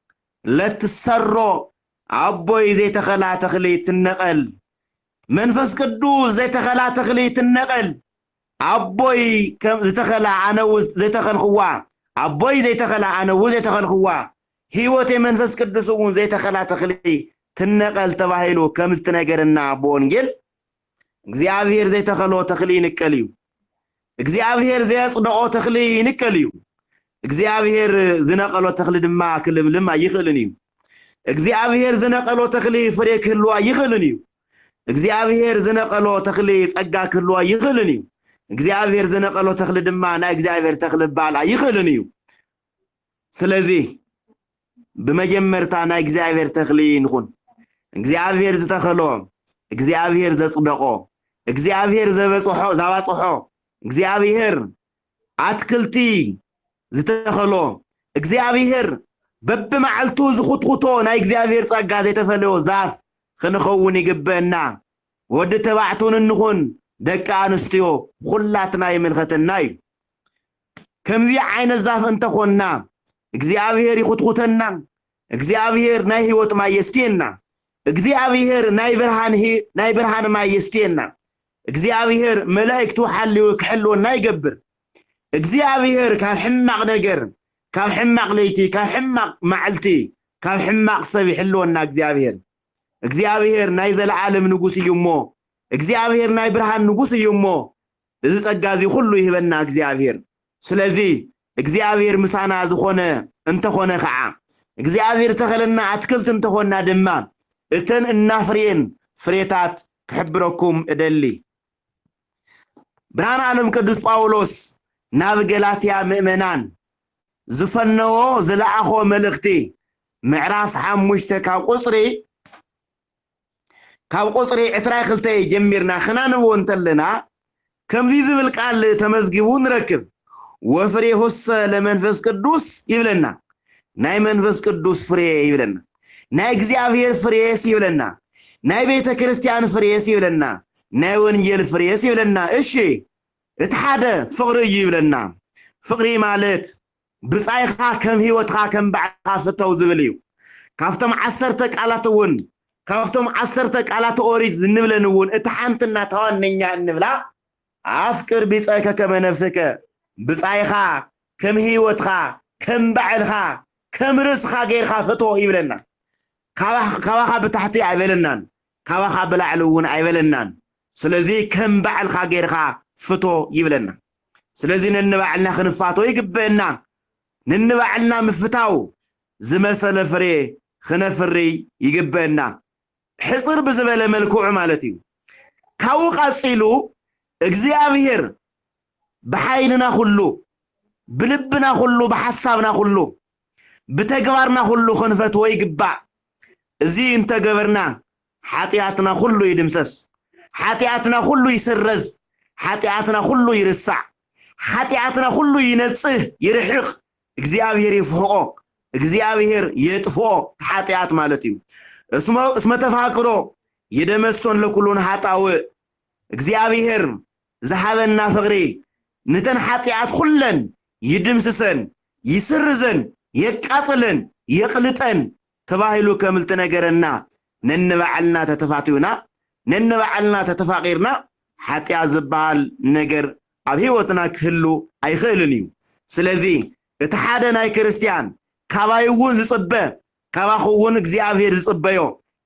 [SPEAKER 1] لا تسرو عبوي زي تخلا تخلي تنقل منفس قدوس زي تخلا تخلي تنقل عبوي كم زي تخلا عنوز زي تخل خوا عبوي زي تخلا عنوز زي تخل خوا هيوتي منفس قدوس زي تخلا تخلي تنقل تباهيلو كم تنقرنا بونجل እግዚአብሔር ዘይ ተخلو ተخሊ ንቀልዩ እግዚአብሔር ዘይ ጽድቆ ተخሊ ንቀልዩ እግዚአብሔር ዝነቀሎ ተخሊ ድማ ክልምልም አይኽልን እዩ እግዚአብሔር ዝነቀሎ ተخሊ ፍሬ ክህልዋ ይኽልን እዩ እግዚአብሔር ዝነቀሎ ተخሊ ጸጋ ክህልዋ ይኽልን እዩ እግዚአብሔር ዝነቀሎ ተخሊ ድማ ናይ እግዚአብሔር ተخሊ ባል አይኽልን እዩ ስለዚህ በመጀመርታ ናይ እግዚአብሔር ተخሊ ንኹን እግዚአብሔር ዝተخሎ እግዚአብሔር ዘጽድቆ እግዚአብሔር ዘባጽሖ እግዚአብሔር አትክልቲ ዝተخሎ እግዚአብሔር በበመዓልቱ ዝኹትኹቶ ናይ እግዚአብሔር ጸጋ ዘይተፈለዮ ዛፍ ክንኸውን ይግበና ወድ ተባዕቱን እንኹን ደቂ አንስትዮ ሁላትና ይምልከተና እዩ ከምዚ ዓይነት ዛፍ እንተኾንና እግዚአብሔር ይኹትኹተና እግዚአብሔር ናይ ህይወት ማየስቲና እግዚአብሔር ናይ ብርሃን ማየስቲና እግዚአብሔር መላእክቱ ሐልዩ ክሕልወና ይገብር እግዚአብሔር ካብ ሕማቅ ነገር ካብ ሕማቅ ለይቲ ካብ ሕማቅ ማዕልቲ ካብ ሕማቅ ሰብ ይሕልወና እግዚአብሔር ናይ ዘለዓለም ንጉስ እዩሞ እግዚአብሔር ናይ ብርሃን ንጉስ እዩሞ እዚ ጸጋዚ ሁሉ ይህበና እግዚአብሔር ስለዚህ እግዚአብሔር ምሳና ዝኾነ እንተኾነ ከዓ እግዚአብሔር ተኸለና አትክልት እንተኾና ድማ እተን እናፍሬን ፍሬታት ክሕብረኩም እደሊ ብርሃን ዓለም ቅዱስ ጳውሎስ ናብ ገላትያ ምእመናን ዝፈነዎ ዝለኣኾ መልእኽቲ ምዕራፍ 5 ካብ ቁጽሪ 22 ጀሚርና خنانو እንተለና ከምዚ ዝብል ቃል ተመዝጊቡ ንረክብ ወፍሬ ሁሰ ለመንፈስ ቅዱስ ይብለና ናይ መንፈስ ቅዱስ ፍሬ ይብለና ናይ እግዚአብሔር ፍሬስ ይብለና ናይ ቤተ ክርስቲያን ፍሬስ ይብለና ናይ ወንጌል ፍሬስ ይብለና እሺ እትሓደ ፍቅሪ ይብለና ፍቅሪ ማለት ብጻይኻ ከም ህይወትኻ ከም ባዕኻ ፍተው ዝብል እዩ ካፍቶም 10 ቃላትውን ካፍቶም 10 ቃላት ኦሪት ዝንብለንውን እትሓንትና ተዋነኛ እንብላ አፍቅር ቢጻይካ ከመ ነፍስከ ብጻይኻ ከም ህይወትኻ ከም ባዕልኻ ከም ርስኻ ገይርኻ ፍቶ ይብለና ካባኻ በታሕቲ አይበለናን ካባኻ በላዕሉውን አይበለናን ስለዚህ ከም ባዕልኻ ገይርኻ ፍቶ ይብለና ስለዚህ ነንባዕልና ክንፋቶ ይግበና ነንባዕልና ምፍታው ዝመሰለ ፍሬ ክነፍሪ ይግበና ሕጽር ብዝበለ መልክዑ ማለት እዩ ካው ቃጺሉ እግዚአብሔር በኃይልና ሁሉ بلبنا كله بحسابنا كله بتجبرنا كله خنفت ويجبع زي انت جبرنا حاتياتنا كله يدمسس حاتياتنا كله يسرز حاتياتنا كله يرسع حاتياتنا كله ينصه يرحق እግዚአብሔር ይፈቆ እግዚአብሔር የጥፎ حاتيات ማለትዩ እስመ ተፋቅሮ የደመሶን ለኩሉን ሀጣው እግዚአብሔር ዘሐበና ፍቅሪ نتن حاتيات كلن يدمسسن يسرزن يقاصلن يقلطن تباهلو كملت نغرنا ننبعلنا تتفاتيونا ننبعلنا تتفاقيرنا حاتيات زبال نغر اب هيوتنا كلو ايخلنيو سلازي اتحادنا كريستيان كابايون زصبه كاباخون እግዚአብሔር ዝጽበዮ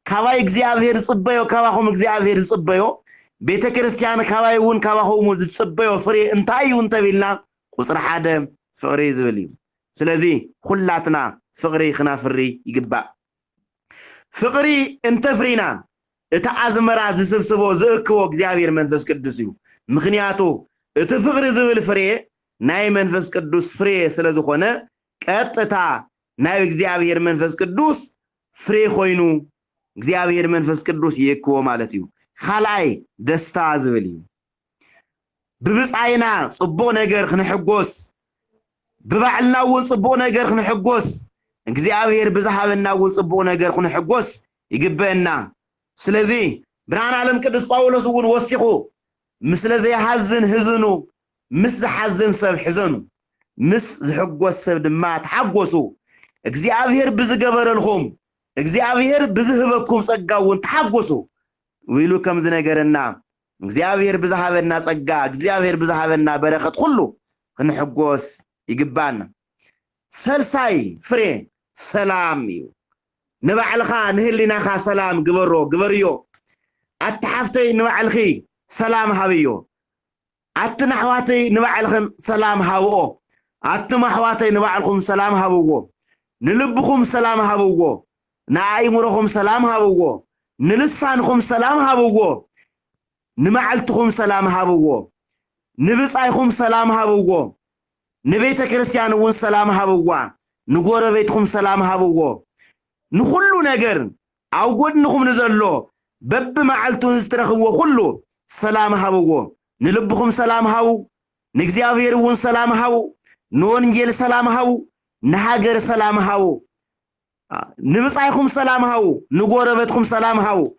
[SPEAKER 1] كاباي እግዚአብሔር ዝጽበዮ كاباخوم እግዚአብሔር ዝጽበዮ ቤተ ክርስቲያን ካባይውን ካባሆሙ ዝጽበዮ ፍሬ እንታይውን ተቢልና ቁጥር 1 ፍቅሪ ዝብል እዩ ስለዚህ ሁላትና ፍቅሪ ክናፍሪ ይግባ ፍቅሪ እንተፍሪና እታ አዝመራ ዝስብስቦ ዝእክቦ እግዚአብሔር መንፈስ ቅዱስ እዩ ምክንያቱ እቲ ፍቅሪ ዝብል ፍሬ ናይ መንፈስ ቅዱስ ፍሬ ስለዝኾነ ቀጥታ ናይ እግዚአብሔር መንፈስ ቅዱስ ፍሬ ኮይኑ እግዚአብሔር መንፈስ ቅዱስ ይክዎ ማለት እዩ خلاي دستا زبلي ببصاينا صبو ነገር خنحጎስ ببعلنا ونصبو نجر خنحجوس እግዚአብሔር بزحابنا ونصبو نجر خنحجوس يجبئنا سلذي بران عالم قدس باولوس ون وسخو مثل زي حزن حزنو مس حزن سب حزنو مس زحجوس سب دما تحجوسو እግዚአብሔር بزغبرلكم እግዚአብሔር بزهبكم ጸጋውን تحجوسو ويلو كم زنجرنا እግዚአብሔር بزحابنا ጸጋ እግዚአብሔር بزحابنا بركت كله خنحجوس يجبانا سلساي فري سلام يو نبعلخا نهليناخا سلام قبريو اتحفتي نبعلخي سلام هابيو اتنحواتي نبعلخن سلام هاوو اتمحواتي نبعلخم سلام هاوو نلبخم سلام هاوو نايمرخم سلام هاوو نلسانخم سلام هاوو نمعلتخم سلام هاوو نبصايخم سلام هاوو نبيت كريستيان ون سلام هاوو نغور بيتكم سلام هاوو نخلو نجر او قدنكم نزلو بب معلتون استرخوا كله سلام هاوو نلبكم سلام هاو نغزيابير ون سلام هاو نونجيل سلام هاو نهاجر سلام هاو نبصايكم سلام هاو نغور بيتكم سلام هاو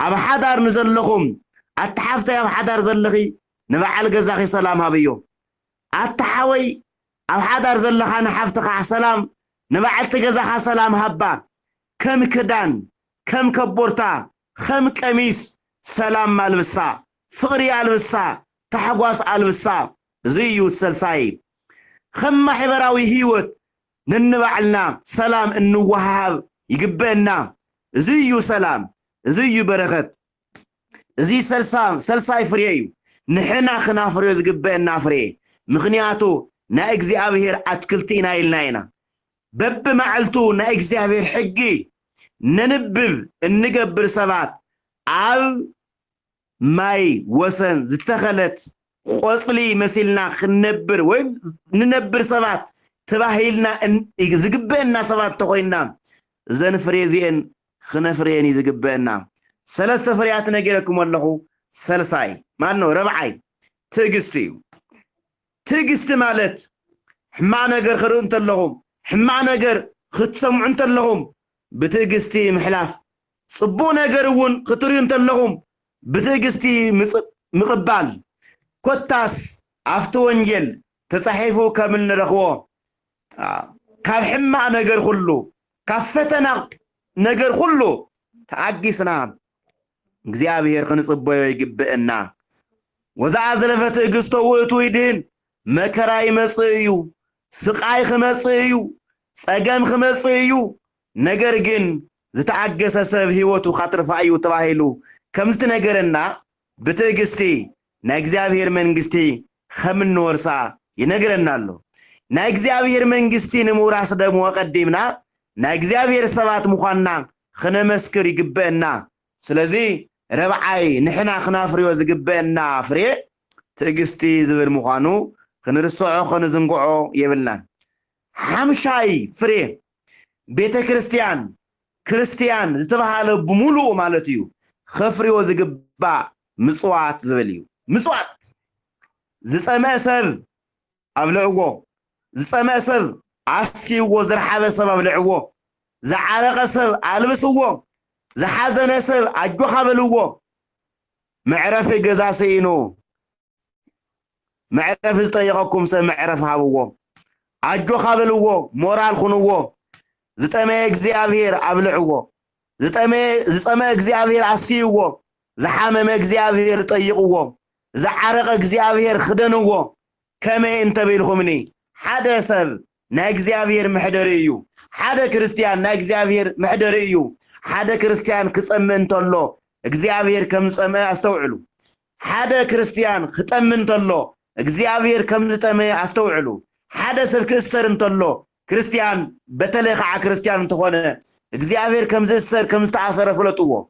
[SPEAKER 1] اب حدار نزلكم اتحفت اب حدار زلخي نبعل غزاخي سلام هابيو اتحوي اب حدار زلخا نحفتك سلام نبعلت غزاخا سلام هبا كم كدان كم كبورتا خم قميص سلام مالبسا فقري البسا تحواس البسا زيو سلساي خم محبراوي هيوت ننبعلنا سلام انوهاب يقبلنا زيو سلام زيو بركت زي سلساي فريو نحنا خنا فريو يقبلنا فري مغنياتو نا እግዚአብሔር አትክልቲና ይልናይና በብ ማዕልቱ ና እግዚአብሔር ሕጊ ننبب النقبر سبات عال ماي وسن زتخلت قصلي مثلنا خنبر وين ننبر سبات تباهيلنا زقبئنا سبات تقوينا زن فريزين خنفريني زقبئنا ثلاثة فريات نجيلكم والله سلساي ما انه ربعي تقستي مالت حما نجر خرون تلهم حما نجر ختسمع انت لهم بتقستي محلاف صبو نجرون خطرين تلهم بتقستي مقبال كوتاس عفتو انجل تصحيفو كامل نرخوه كاب حما نجر خلو كافتنا نجر خلو تعقسنا እግዚአብሔር خنصبو يقبئنا وزع زلفت قستو ويدين مكراي مصيو سقاي خمصيو صقم خمصيو ነገር ግን ዝተዓገሰ ሰብ ህይወቱ ካጥርፋዩ ተባሂሉ ከምስት ነገርና በትዕግስቲ ናይግዚአብሔር መንግስቲ ከምንወርሳ ይነግረናል ናይግዚአብሔር መንግስቲ ንሙራስ ደግሞ ቀድምና ናይግዚአብሔር ሰባት ምዃንና خنመስክር ይግበና ስለዚህ ረብዓይ ንሕና خنافርዮ ዝግበና ፍሬ ትዕግስቲ ዝብል ምዃኑ خنርስዖ خنዝንግዖ ይብልናል ሓምሻይ ፍሬ بيت كريستيان زتبهاله بمولو مالتيو خفريو زغبا مصوات زبليو مصوات زصماسب ابلعو زصماسب عسكيو زرحابه سب ابلعو زعرق سب البسو زحزن سب اجو خبلو معرف غزاسينو معرف استيقكم سب معرف هابو اجو خبلو مورال خنو زتما እግዚአብሔር አብልዕዎ زتما እግዚአብሔር አስቲይዎ زحمم እግዚአብሔር ጠይቅዎ زعرق እግዚአብሔር خدنዎ كما انت بالخمني حدا سب نا እግዚአብሔር محدريو حدا كريستيان نا እግዚአብሔር محدريو حدا كريستيان كصمن تلو እግዚአብሔር كم صمه استوعلو حدا كريستيان خطمن تلو እግዚአብሔር كم صمه استوعلو حدا سب كسر تلو كريستيان بتلخ ع كريستيان تخونه እግዚአብሔር كم زسر كم استعصر فلطو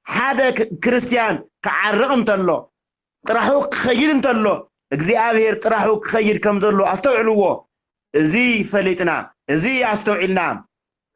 [SPEAKER 1] حدا كريستيان كعرق انتلو طرحو خير انتلو እግዚአብሔር طرحو خير كم زلو استوعلو زي فليتنا زي استوعلنا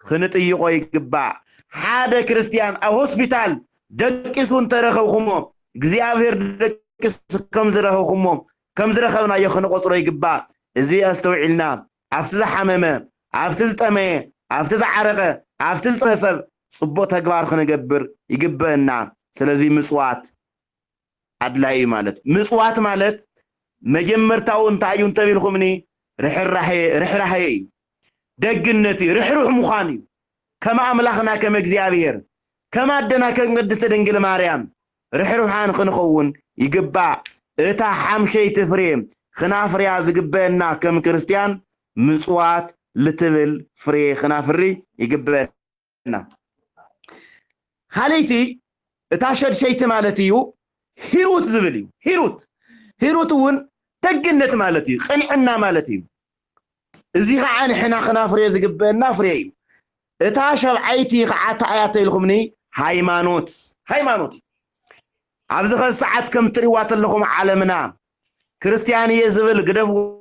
[SPEAKER 1] خنطيقو يقبا حدا كريستيان او هوسبيتال دقيسون ترخوخمو እግዚአብሔር دقيس كم زرخوخمو كم زرخونا يخنقطرو يقبا زي استوعلنا عفتز حمامة عفتز طمي عفتز عرقة عفتز صنسب صبو تقبار خنقبر يقبرنا سلازي مسوات عدلاي مالت مسوات مالت مجمر تاون تايون تبيلخمني رحرحي دقنتي رحروح مخاني كما أملاخنا كما اكزيابير كما أدنا كمقدس دنجل ماريام رحروحان خنخون يقبع اتا حمشي تفريم خنافريا زقبنا كم كريستيان مسوات لتبل فري خنافري يقبنا خاليتي اتا شد شيت مالتيو هيروت زبليو هيروتون دقنت مالتيو خنعنا مالتيو ازي خعان حنا خنافري زقبنا فريو اتا شبعيتي خعات آياتي لخمني هايمانوت عبزخ الساعات كم تريوات لكم عالمنا كريستياني يزبل قدفكم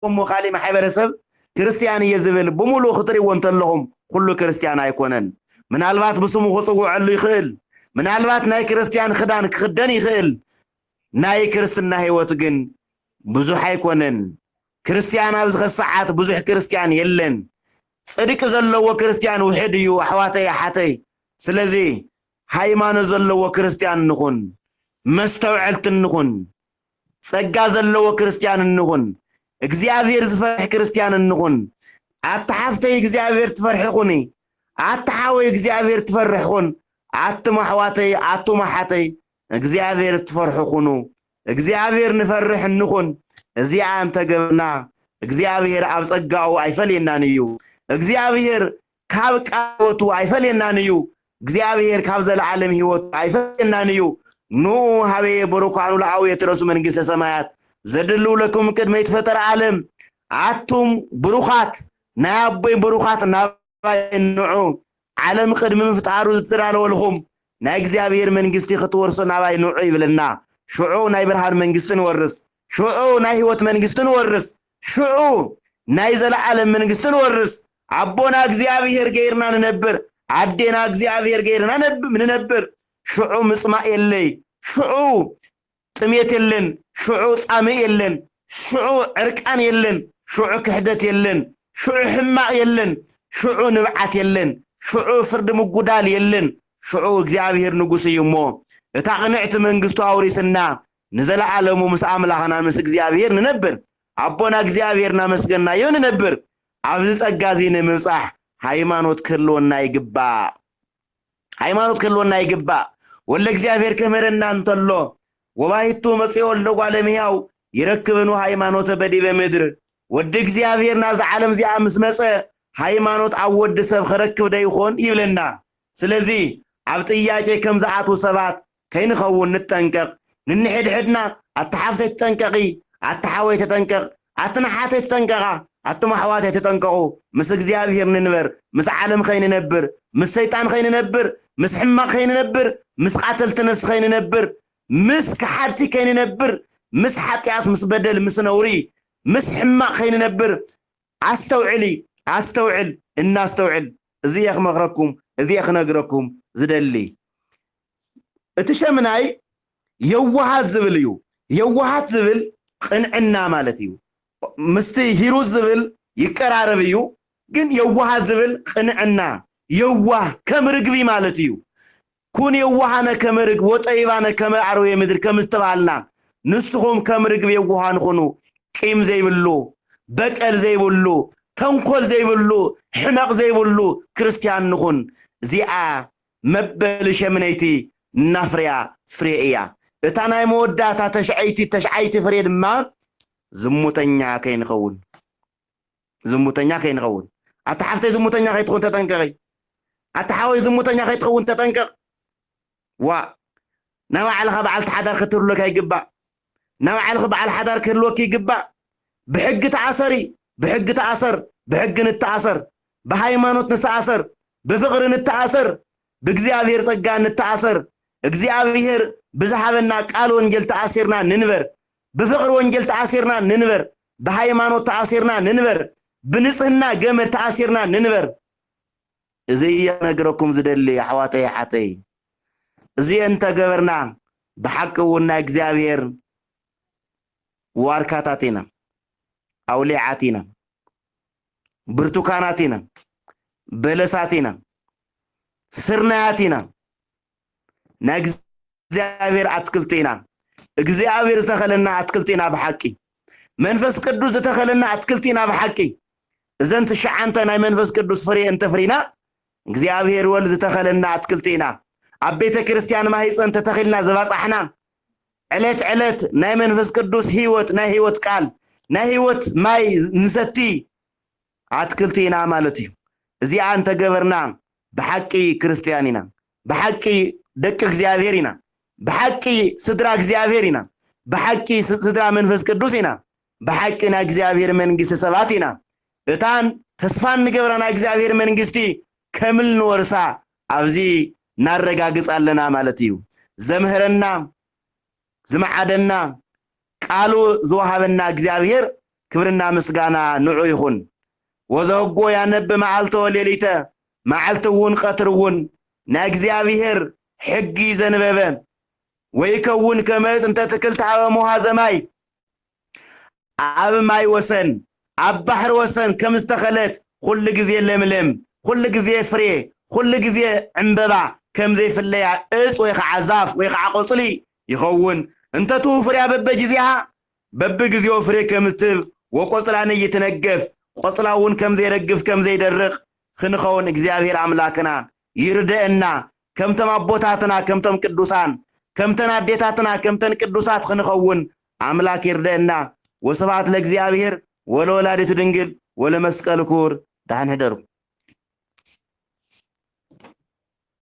[SPEAKER 1] مخالي محيبر سب كريستياني يزبل بمولو خطري وانتلهم كله كريستيان يكونن من البات بسمو خطوه علو يخيل من البات ناي كريستيان خدان خدان يخيل ناي كريستنا هيوتقن بزوح يكونن كريستيان عبزخ الساعات بزوح كريستيان يلن صديق زلو كريستيان وحديو حواتي حاتي سلازي هايمان زلو كريستيان نخون مستوعلت نخون صقا زلو كريستيان نخون اغزيابير زفرح كريستيان نخون اتحفتي اغزيابير تفرحخوني اتحاوي اغزيابير تفرحخون اتمحواتي اتمحاتي اغزيابير تفرحخونو اغزيابير نفرح نخون ازي انت قبنا اغزيابير اب صقاو ايفلينا نيو اغزيابير ካብ ቃወቱ አይፈለና ንዩ እግዚአብሔር ካብ ዘላለም ህይወት አይፈለና ንዩ ኑ ሀቤ በሩካኑ ለአው የትረሱ መንግስተ ሰማያት ዘድሉ ለኩም ቅድመ ይትፈጠር ዓለም አቱም ብሩኻት ናበይ ብሩኻት ናባይንዑ ዓለም ቅድመ ምፍጣሩ ዝትራለወልኩም ናይ እግዚአብሔር መንግስቲ ክትወርሱ ናባይንዑ ይብልና ሽዑ ናይ ብርሃን መንግስትን ወርስ ሽዑ ናይ ህይወት መንግስትን ወርስ ሽዑ ናይ ዘላለም መንግስትን ወርስ አቦና እግዚአብሔር ገይርና ነበር አዴና እግዚአብሔር ገይርና ነበር ሽዑ ምጽማዕ የለይ ሽዑ ጥሜት የለን ሽዑ ጻመ የለን ሽዑ ዕርቃን የለን ሽዑ ክህደት የለን ሽዑ ሕማቅ የለን ሽዑ ንብዓት የለን ሽዑ ፍርድ ምጉዳል የለን ሽዑ እግዚአብሔር ንጉስ ይሞ እታ ቅንዕት መንግስቱ አውሪስና ንዘላዓለሙ ምስ አምላኽና ምስ እግዚአብሔር ነበር አቦና እግዚአብሔርና መስገና ይሁን ነበር አብዝ ጸጋዚነ ምጻህ ሃይማኖት ከሎና ይግባ ወለ እግዚአብሔር ከመረና እንተሎ ወባይቱ መጽዮ ለጓለሚያው ይረክብኑ ሃይማኖት በዲበ ምድር ወደ እግዚአብሔርና ዘዓለም ዚያ መስመጸ ሃይማኖት አወድ ሰብ خرክብ ደይኾን ይብለና ስለዚህ አብ ጥያቄ ከም ዘአቱ ሰባት ከይንኸውን ንጠንቀቅ ንንሕድሕድና አተሓፍተ ተጠንቀቂ አተሓወይ ተጠንቀቅ አትነሓተ ተጠንቀቃ አትማህዋት የተጠንቀቁ ምስ እግዚአብሔር ንንበር ምስ ዓለም ኸይን ነበር ምስ ሰይጣን ኸይን ነበር ምስ ሕማቅ ኸይን ነበር ምስ ቃተልት ነፍስ ኸይን ነበር ምስ ከሓርቲ ኸይን ነበር ምስ ሓጢያስ ምስ በደል ምስ ነውሪ ምስ ሕማቅ ኸይን ነበር አስተውዕል እናስተውዕል እዚ የኽመኽረኩም እዚ የኽነግረኩም ዝደሊ እቲ ሸምናይ የዋሃት ዝብል እዩ የዋሃት ዝብል ቅንዕና ማለት እዩ مستی هیروز زبل یکراربیو گن یوه زبل قنعنا یوه کمرگوی مالتیو کون یوه نه کمرگ و طیبانه کمر عروی مدر کمستوالنا نسخم کمرگوی یوه نخونو کیم زیبلو بکر زیبلو تنقل زیبلو حمق زیبلو کریستیان نخون زیعه مبلش منیتی نفریا فریعیا اتانای موداتا تشعیتی فرید ما زموتنيا كاين خون اتحفتي زموتنيا كاين تكون تتنكري اتحاوي زموتنيا كاين تكون تتنكر وا نوع على بعل حدار خطر لك يقبع نوع على بعل حدار كلوك يقبع بحق تعصر بحق نتعصر بهايمانوت نتعصر بفقر نتعصر بእግዚአብሔር ጸጋ نتعصر እግዚአብሔር بزحبنا قال ወንጌል تعصرنا ننبر بفقر وانجل تعاصرنا ننبر بهايمانو تعاصرنا ننبر بنصحنا قمر تعاصرنا ننبر زي نقرأكم زدلي حواتي حاتي زي انت قبرنا بحق ونا اكزابير واركاتاتنا اوليعاتنا ብርቱካናቲና በለሳቲና ስርናያቲና ናግዚአብሔር አትክልቴና እግዚአብሔር ዝተኸለና አትክልቴና በሐቂ መንፈስ ቅዱስ ዝተኸለና አትክልቴና በሐቂ እዘንት ሸዓንተ ናይ መንፈስ ቅዱስ ፍሬ እንተ ፍሪና እግዚአብሔር ወልድ ዝተኸለና አትክልቴና አቤተ ክርስቲያን ማህፀን ተተኺልና ዘባጻሕና ዕለት ናይ መንፈስ ቅዱስ ህይወት ናይ ህይወት ቃል ናይ ህይወት ማይ ንሰቲ አትክልቴና ማለት እዩ እዚኣ አንተ ገበርና በሐቂ ክርስቲያኒና በሐቂ ደቅ እግዚአብሔርና በሐቂ ስድራ እግዚአብሔርና በሐቂ ስድራ መንፈስ ቅዱስና በሐቂ ና እግዚአብሔር መንግስት ሰባቲና እታን ተስፋን ንገብረና እግዚአብሔር መንግስቲ ከምል ንወርሳ አብዚ ናረጋግጻለና ማለት እዩ ዘምህረና ዝማዓደና ቃሉ ዝወሃበና እግዚአብሔር ክብርና ምስጋና ንዑ ይኹን ወዘጎ ያነብ መዓልተ ወሌሊተ መዓልተውን ቀትርውን ና እግዚአብሔር ሕጊ ዘንበበ ወይከውን ከመት እንተ ተክልት አበ ሞሃ ዘማይ አብ ማይ ወሰን አብ ባህር ወሰን ከምስተኸለት ኩል ጊዜ ለምለም ኩል ጊዜ ፍሬ ኩል ጊዜ ዕንበባ ከምዘይ ፍለያ እጽ ወይ ዛፍ ወይ ቆጽሊ ይኸውን እንተ ቱ ፍሬ በበጊዜሃ በበጊዜው ፍሬ ከምትብ ወቆጽላነ ይትነገፍ ቆጽላውን ከምዘይ ረግፍ ከምዘይ ደርቅ ክንኸውን እግዚአብሔር አምላክና ይርደእና ከምተም አቦታትና ከምተም ቅዱሳን ከምተን አዴታትና ከምተን ቅዱሳት ክንኸውን አምላክ ይርደእና ወስብሐት ለእግዚአብሔር ወለወላዲቱ ድንግል ወለመስቀል ክቡር ዳህን ህደሩ